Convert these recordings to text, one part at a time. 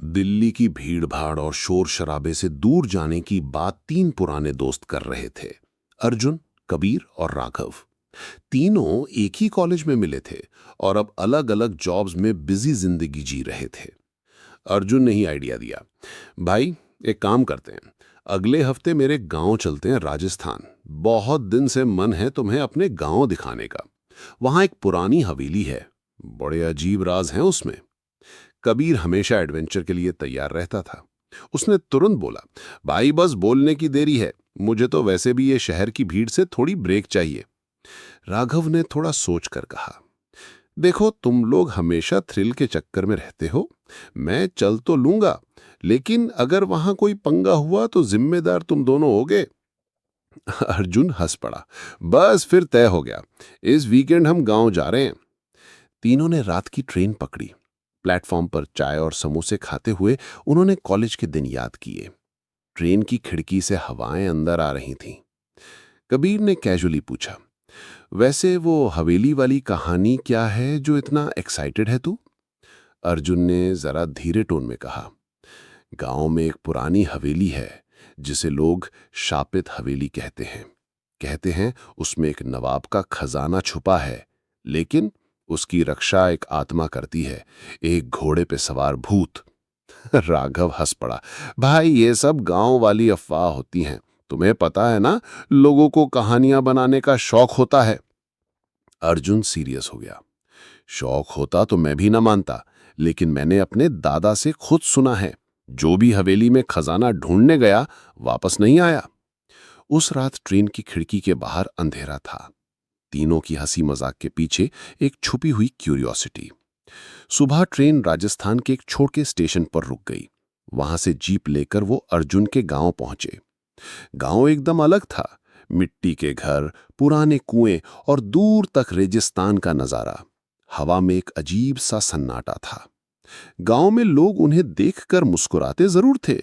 दिल्ली की भीड़-भाड़ और शोर-शराबे से दूर जाने की बात तीन पुराने दोस्त कर रहे थे। अर्जुन, कबीर और राघव। तीनों एक ही कॉलेज में मिले थे और अब अलग-अलग जॉब्स में बिजी जिंदगी जी रहे थे। अर्जुन ने ही आइडिया दिया, भाई एक काम करते हैं, अगले हफ्ते मेरे गांव चलते हैं राजस्थान। बहुत दिन से मन है तुम्हें अपने गांव दिखाने का। वहां एक पुरानी हवेली है, बड़े अजीब राज हैं उसमें। कबीर हमेशा एडवेंचर के लिए तैयार रहता था। उसने तुरंत बोला, भाई बस बोलने की देरी है, मुझे तो वैसे भी ये शहर की भीड़ से थोड़ी ब्रेक चाहिए। राघव ने थोड़ा सोचकर कहा, देखो तुम लोग हमेशा थ्रिल के चक्कर में रहते हो, मैं चल तो लूंगा, लेकिन अगर वहां कोई पंगा हुआ तो जिम्मेदार तुम दोनों होगे। अर्जुन हंस पड़ा, बस फिर तय हो गया, इस वीकेंड हम गांव जा रहे हैं। तीनों ने रात की ट्रेन पकड़ी। प्लेटफॉर्म पर चाय और समोसे खाते हुए उन्होंने कॉलेज के दिन याद किए। ट्रेन की खिड़की से हवाएं अंदर आ रही थीं। कबीर ने कैजुअली पूछा, वैसे वो हवेली वाली कहानी क्या है जो इतना एक्साइटेड है तू? अर्जुन ने जरा धीरे टोन में कहा, गांव में एक पुरानी हवेली है जिसे लोग शापित हवेली कहते हैं उसमें एक नवाब का खजाना छुपा है, लेकिन उसकी रक्षा एक आत्मा करती है, एक घोड़े पे सवार भूत। राघव हंस पड़ा, भाई ये सब गांव वाली अफवाह होती हैं, तुम्हें पता है ना, लोगों को कहानियां बनाने का शौक होता है। अर्जुन सीरियस हो गया, शौक होता तो मैं भी ना मानता, लेकिन मैंने अपने दादा से खुद सुना है, जो भी हवेली में खजाना ढूंढने गया वापस नहीं आया। उस रात ट्रेन की खिड़की के बाहर अंधेरा था। तीनों की हंसी मजाक के पीछे एक छुपी हुई क्यूरियोसिटी। सुबह ट्रेन राजस्थान के एक छोटे स्टेशन पर रुक गई। वहां से जीप लेकर वो अर्जुन के गांव पहुंचे। गांव एकदम अलग था, मिट्टी के घर, पुराने कुएं और दूर तक रेगिस्तान का नजारा। हवा में एक अजीब सा सन्नाटा था। गांव में लोग उन्हें देखकर मुस्कुराते जरूर थे,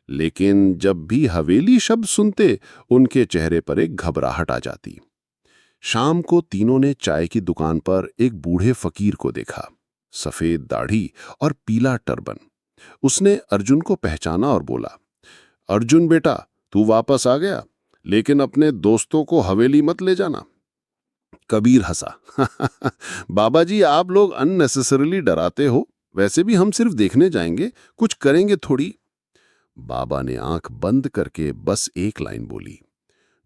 लेकिन जब भी हवेली शब्द सुनते उनके चेहरे पर एक घबराहट आ जाती। शाम को तीनों ने चाय की दुकान पर एक बूढ़े फकीर को देखा, सफेद दाढ़ी और पीला टर्बन। उसने अर्जुन को पहचाना और बोला, अर्जुन बेटा, तू वापस आ गया, लेकिन अपने दोस्तों को हवेली मत ले जाना। कबीर हंसा, बाबा जी आप लोग अननेसेसरीली डराते हो, वैसे भी हम सिर्फ देखने जाएंगे, कुछ करेंगे थोड़ी। बाबा ने आंख बंद करके बस एक लाइन बोली,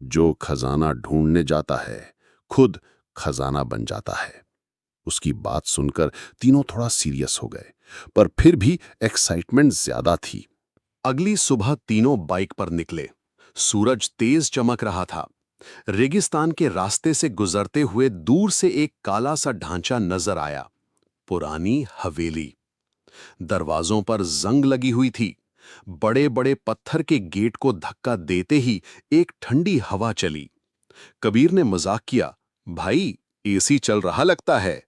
जो खजाना ढूंढने जाता है खुद खजाना बन जाता है। उसकी बात सुनकर तीनों थोड़ा सीरियस हो गए, पर फिर भी एक्साइटमेंट ज्यादा थी। अगली सुबह तीनों बाइक पर निकले। सूरज तेज चमक रहा था। रेगिस्तान के रास्ते से गुजरते हुए दूर से एक काला सा ढांचा नजर आया, पुरानी हवेली। दरवाजों पर जंग लगी हुई थी। बड़े बड़े पत्थर के गेट को धक्का देते ही एक ठंडी हवा चली। कबीर ने मजाक किया, भाई एसी चल रहा लगता है।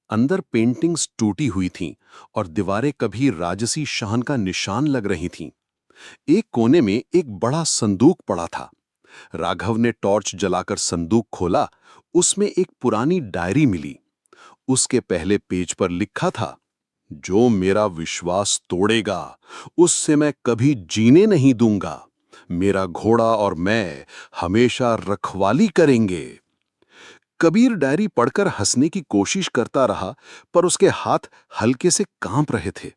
अंदर पेंटिंग्स टूटी हुई थीं और दीवारें कभी राजसी शान का निशान लग रही थीं। एक कोने में एक बड़ा संदूक पड़ा था। राघव ने टॉर्च जलाकर संदूक खोला। उसमें एक पुरानी डायरी मिली। उसके पहले पेज पर लिखा था, जो मेरा विश्वास तोड़ेगा उससे मैं कभी जीने नहीं दूंगा। मेरा घोड़ा और मैं हमेशा रखवाली करेंगे। कबीर डायरी पढ़कर हंसने की कोशिश करता रहा, पर उसके हाथ हल्के से कांप रहे थे।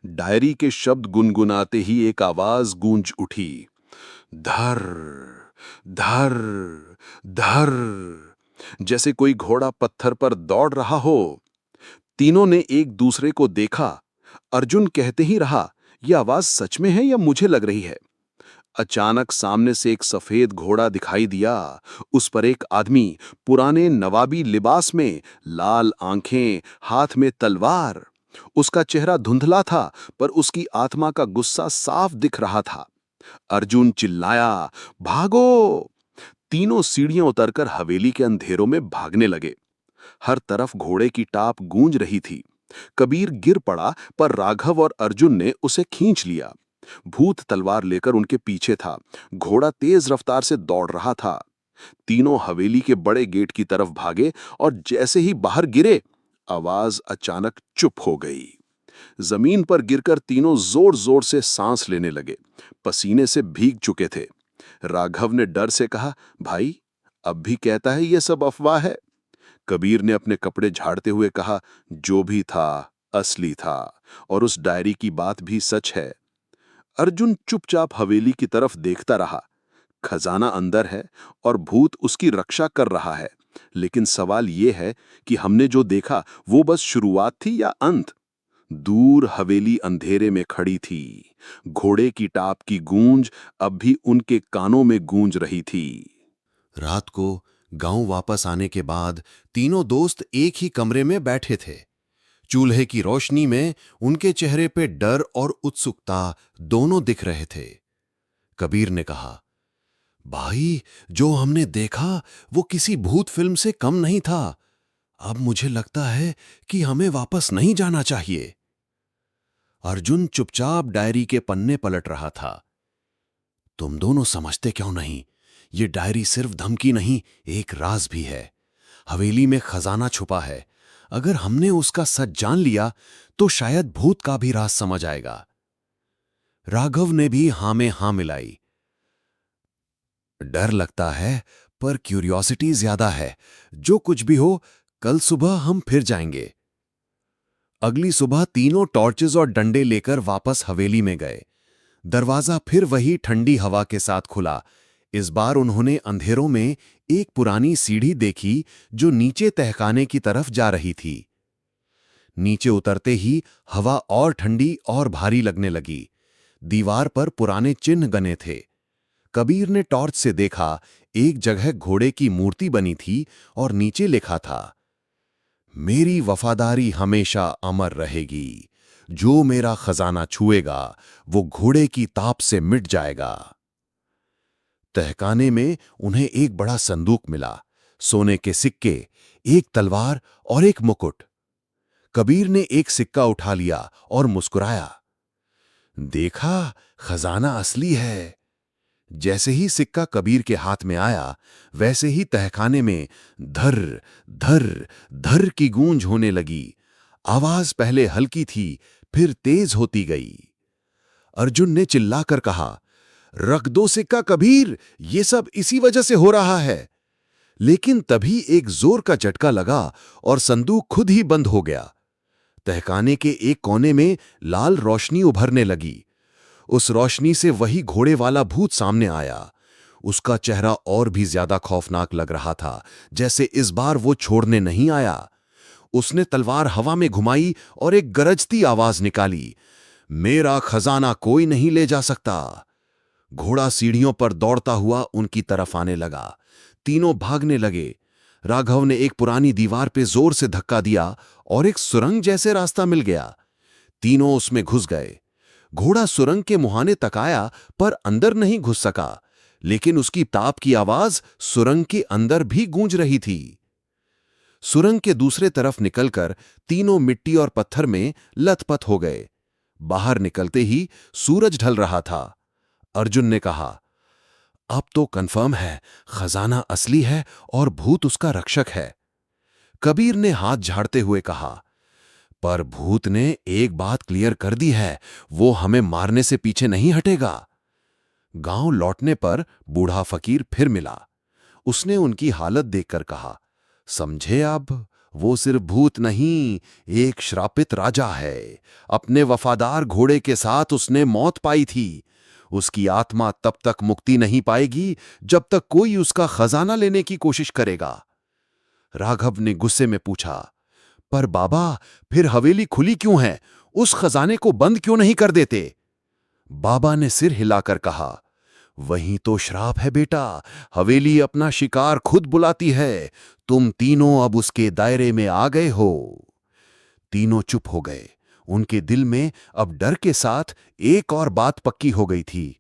डायरी के शब्द गुनगुनाते ही एक आवाज गूंज उठी, धर धर धर, जैसे कोई घोड़ा पत्थर पर दौड़ रहा हो। तीनों ने एक दूसरे को देखा। अर्जुन कहते ही रहा, यह आवाज सच में है या मुझे लग रही है? अचानक सामने से एक सफेद घोड़ा दिखाई दिया। उस पर एक आदमी, पुराने नवाबी लिबास में, लाल आंखें, हाथ में तलवार। उसका चेहरा धुंधला था, पर उसकी आत्मा का गुस्सा साफ दिख रहा था। अर्जुन चिल्लाया, भागो! तीनों सीढ़ियां उतरकर हवेली के अंधेरों में भागने लगे। हर तरफ घोड़े की टाप गूंज रही थी। कबीर गिर पड़ा, पर राघव और अर्जुन ने उसे खींच लिया। भूत तलवार लेकर उनके पीछे था। घोड़ा तेज रफ्तार से दौड़ रहा था। तीनों हवेली के बड़े गेट की तरफ भागे और जैसे ही बाहर गिरे, आवाज अचानक चुप हो गई। जमीन पर गिरकर तीनों जोर जोर से सांस लेने लगे, पसीने से भीग चुके थे। राघव ने डर से कहा, भाई, अब भी कहता है ये सब अफवाह है? कबीर ने अपने कपड़े झाड़ते हुए कहा, जो भी था असली था, और उस डायरी की बात भी सच है। अर्जुन चुपचाप हवेली की तरफ देखता रहा। खजाना अंदर है और भूत उसकी रक्षा कर रहा है, लेकिन सवाल यह है कि हमने जो देखा वो बस शुरुआत थी या अंत? दूर हवेली अंधेरे में खड़ी थी। घोड़े की टाप की गूंज अब भी उनके कानों में गूंज रही थी। रात को गांव वापस आने के बाद तीनों दोस्त एक ही कमरे में बैठे थे। चूल्हे की रोशनी में उनके चेहरे पे डर और उत्सुकता दोनों दिख रहे थे। कबीर ने कहा, भाई, जो हमने देखा वो किसी भूत फिल्म से कम नहीं था। अब मुझे लगता है कि हमें वापस नहीं जाना चाहिए। अर्जुन चुपचाप डायरी के पन्ने पलट रहा था। तुम दोनों समझते क्यों नहीं? ये डायरी सिर्फ धमकी नहीं, एक राज भी है। हवेली में खजाना छुपा है। अगर हमने उसका सच जान लिया तो शायद भूत का भी राज समझ आएगा। राघव ने भी हां में हां मिलाई। डर लगता है, पर क्यूरियोसिटी ज्यादा है। जो कुछ भी हो, कल सुबह हम फिर जाएंगे। अगली सुबह तीनों टॉर्चेस और डंडे लेकर वापस हवेली में गए। दरवाजा फिर वही ठंडी हवा के साथ खुला। इस बार उन्होंने अंधेरों में एक पुरानी सीढ़ी देखी जो नीचे तहखाने की तरफ जा रही थी। नीचे उतरते ही हवा और ठंडी और भारी लगने लगी। दीवार पर पुराने चिन्ह गने थे। कबीर ने टॉर्च से देखा, एक जगह घोड़े की मूर्ति बनी थी और नीचे लिखा था, मेरी वफादारी हमेशा अमर रहेगी। जो मेरा खजाना छुएगा वो घोड़े की ताप से मिट जाएगा। तहखाने में उन्हें एक बड़ा संदूक मिला, सोने के सिक्के, एक तलवार और एक मुकुट। कबीर ने एक सिक्का उठा लिया और मुस्कुराया। देखा, खजाना असली है। जैसे ही सिक्का कबीर के हाथ में आया, वैसे ही तहखाने में धर धर धर की गूंज होने लगी। आवाज पहले हल्की थी, फिर तेज होती गई। अर्जुन ने चिल्लाकर कहा, रख दो सिक्का कबीर, ये सब इसी वजह से हो रहा है। लेकिन तभी एक जोर का झटका लगा और संदूक खुद ही बंद हो गया। तहखाने के एक कोने में लाल रोशनी उभरने लगी। उस रोशनी से वही घोड़े वाला भूत सामने आया। उसका चेहरा और भी ज्यादा खौफनाक लग रहा था, जैसे इस बार वो छोड़ने नहीं आया। उसने तलवार हवा में घुमाई और एक गरजती आवाज निकाली, मेरा खजाना कोई नहीं ले जा सकता। घोड़ा सीढ़ियों पर दौड़ता हुआ उनकी तरफ आने लगा। तीनों भागने लगे। राघव ने एक पुरानी दीवार पे जोर से धक्का दिया और एक सुरंग जैसे रास्ता मिल गया। तीनों उसमें घुस गए। घोड़ा सुरंग के मुहाने तक आया, पर अंदर नहीं घुस सका, लेकिन उसकी ताप की आवाज सुरंग के अंदर भी गूंज रही थी। सुरंग के दूसरे तरफ निकलकर तीनों मिट्टी और पत्थर में लथपथ हो गए। बाहर निकलते ही सूरज ढल रहा था। अर्जुन ने कहा, अब तो कंफर्म है, खजाना असली है और भूत उसका रक्षक है। कबीर ने हाथ झाड़ते हुए कहा, पर भूत ने एक बात क्लियर कर दी है, वो हमें मारने से पीछे नहीं हटेगा। गांव लौटने पर बूढ़ा फकीर फिर मिला। उसने उनकी हालत देखकर कहा, समझे अब, वो सिर्फ भूत नहीं, एक श्रापित राजा है। अपने वफादार घोड़े के साथ उसने मौत पाई थी। उसकी आत्मा तब तक मुक्ति नहीं पाएगी जब तक कोई उसका खजाना लेने की कोशिश करेगा। राघव ने गुस्से में पूछा, पर बाबा, फिर हवेली खुली क्यों है? उस खजाने को बंद क्यों नहीं कर देते? बाबा ने सिर हिलाकर कहा, वही तो श्राप है बेटा, हवेली अपना शिकार खुद बुलाती है। तुम तीनों अब उसके दायरे में आ गए हो। तीनों चुप हो गए। उनके दिल में अब डर के साथ एक और बात पक्की हो गई थी,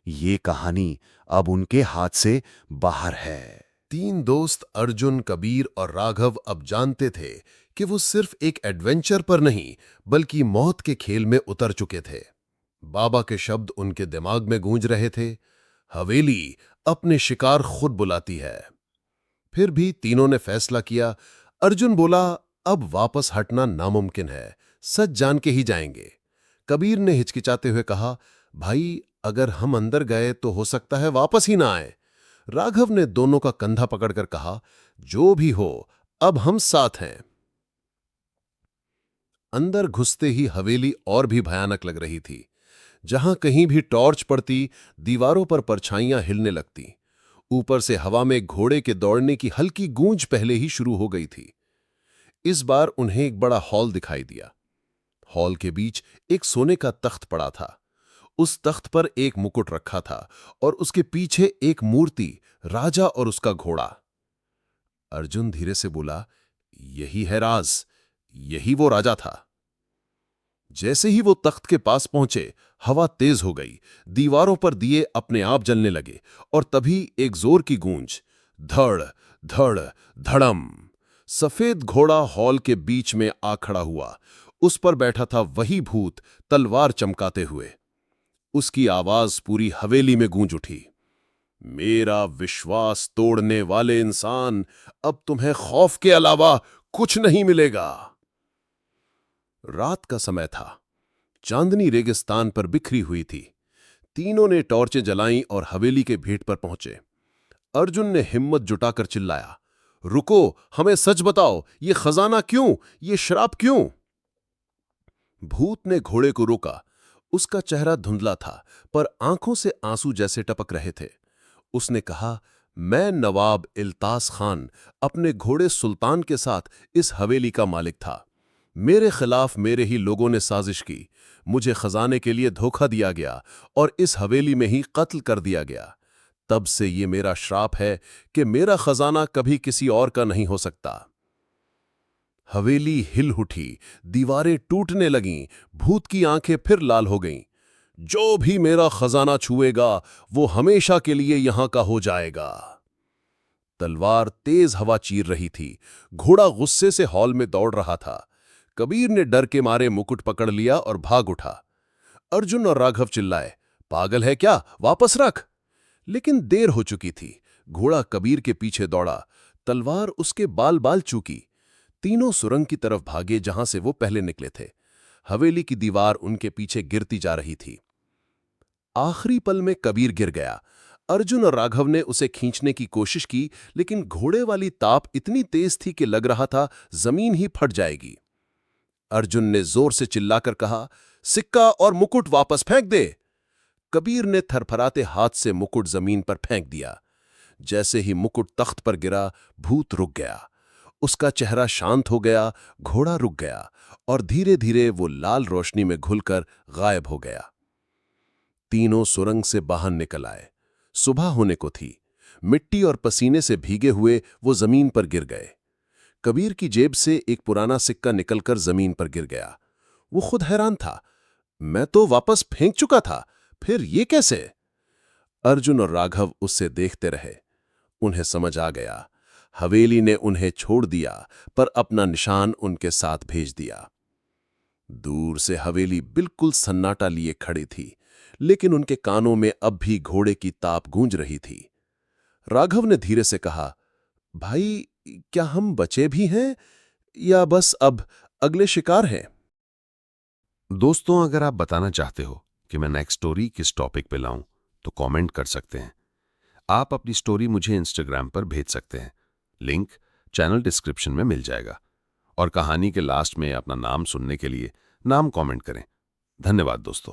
ये कहानी अब उनके हाथ से बाहर है। तीन दोस्त अर्जुन, कबीर और राघव अब जानते थे कि वो सिर्फ एक एडवेंचर पर नहीं, बल्कि मौत के खेल में उतर चुके थे। बाबा के शब्द उनके दिमाग में गूंज रहे थे, हवेली अपने शिकार खुद बुलाती है। फिर भी तीनों ने फैसला किया। अर्जुन बोला, अब वापस हटना नामुमकिन है, सच जान के ही जाएंगे। कबीर ने हिचकिचाते हुए कहा, भाई अगर हम अंदर गए तो हो सकता है वापस ही ना आए। राघव ने दोनों का कंधा पकड़कर कहा, जो भी हो अब हम साथ हैं। अंदर घुसते ही हवेली और भी भयानक लग रही थी। जहां कहीं भी टॉर्च पड़ती, दीवारों पर परछाइयां हिलने लगती। ऊपर से हवा में घोड़े के दौड़ने की हल्की गूंज पहले ही शुरू हो गई थी। इस बार उन्हें एक बड़ा हॉल दिखाई दिया। हॉल के बीच एक सोने का तख्त पड़ा था। उस तख्त पर एक मुकुट रखा था और उसके पीछे एक मूर्ति, राजा और उसका घोड़ा। अर्जुन धीरे से बोला, यही है राज, यही वो राजा था। जैसे ही वो तख्त के पास पहुंचे, हवा तेज हो गई, दीवारों पर दिए अपने आप जलने लगे और तभी एक जोर की गूंज, धड़ धड़ धड़म। सफेद घोड़ा हॉल के बीच में आ खड़ा हुआ। उस पर बैठा था वही भूत, तलवार चमकाते हुए। उसकी आवाज पूरी हवेली में गूंज उठी, मेरा विश्वास तोड़ने वाले इंसान, अब तुम्हें खौफ के अलावा कुछ नहीं मिलेगा। रात का समय था। चांदनी रेगिस्तान पर बिखरी हुई थी। तीनों ने टॉर्चें जलाईं और हवेली के भेंट पर पहुंचे। अर्जुन ने हिम्मत जुटाकर चिल्लाया, रुको, हमें सच बताओ, ये खजाना क्यों, ये शराब क्यों? भूत ने घोड़े को रोका। उसका चेहरा धुंधला था, पर आंखों से आंसू जैसे टपक रहे थे। उसने कहा, मैं नवाब इल्तास खान अपने घोड़े सुल्तान के साथ इस हवेली का मालिक था। मेरे खिलाफ मेरे ही लोगों ने साजिश की। मुझे खजाने के लिए धोखा दिया गया और इस हवेली में ही कत्ल कर दिया गया। तब से ये मेरा श्राप है कि मेरा खजाना कभी किसी और का नहीं हो सकता। हवेली हिल उठी, दीवारें टूटने लगीं, भूत की आंखें फिर लाल हो गईं। जो भी मेरा खजाना छुएगा, वो हमेशा के लिए यहां का हो जाएगा। तलवार तेज हवा चीर रही थी। घोड़ा गुस्से से हॉल में दौड़ रहा था। कबीर ने डर के मारे मुकुट पकड़ लिया और भाग उठा। अर्जुन और राघव चिल्लाए, पागल है क्या, वापस रख। लेकिन देर हो चुकी थी। घोड़ा कबीर के पीछे दौड़ा, तलवार उसके बाल बाल चूकी। तीनों सुरंग की तरफ भागे जहां से वो पहले निकले थे। हवेली की दीवार उनके पीछे गिरती जा रही थी। आखिरी पल में कबीर गिर गया। अर्जुन और राघव ने उसे खींचने की कोशिश की, लेकिन घोड़े वाली ताप इतनी तेज थी कि लग रहा था जमीन ही फट जाएगी। अर्जुन ने जोर से चिल्लाकर कहा, सिक्का और मुकुट वापस फेंक दे। कबीर ने थरथराते हाथ से मुकुट जमीन पर फेंक दिया। जैसे ही मुकुट तख्त पर गिरा, भूत रुक गया। उसका चेहरा शांत हो गया, घोड़ा रुक गया और धीरे धीरे वो लाल रोशनी में घुलकर गायब हो गया। तीनों सुरंग से बाहर निकल आए। सुबह होने को थी। मिट्टी और पसीने से भीगे हुए वो जमीन पर गिर गए। कबीर की जेब से एक पुराना सिक्का निकलकर जमीन पर गिर गया। वो खुद हैरान था, मैं तो वापस फेंक चुका था, फिर ये कैसे? अर्जुन और राघव उससे देखते रहे। उन्हें समझ आ गया, हवेली ने उन्हें छोड़ दिया, पर अपना निशान उनके साथ भेज दिया। दूर से हवेली बिल्कुल सन्नाटा लिए खड़ी थी, लेकिन उनके कानों में अब भी घोड़े की ताप गूंज रही थी। राघव ने धीरे से कहा, भाई क्या हम बचे भी हैं या बस अब अगले शिकार हैं? दोस्तों, अगर आप बताना चाहते हो कि मैं नेक्स्ट स्टोरी किस टॉपिक पे लाऊं, तो कमेंट कर सकते हैं। आप अपनी स्टोरी मुझे इंस्टाग्राम पर भेज सकते हैं। लिंक चैनल डिस्क्रिप्शन में मिल जाएगा। और कहानी के लास्ट में अपना नाम सुनने के लिए नाम कमेंट करें। धन्यवाद दोस्तों।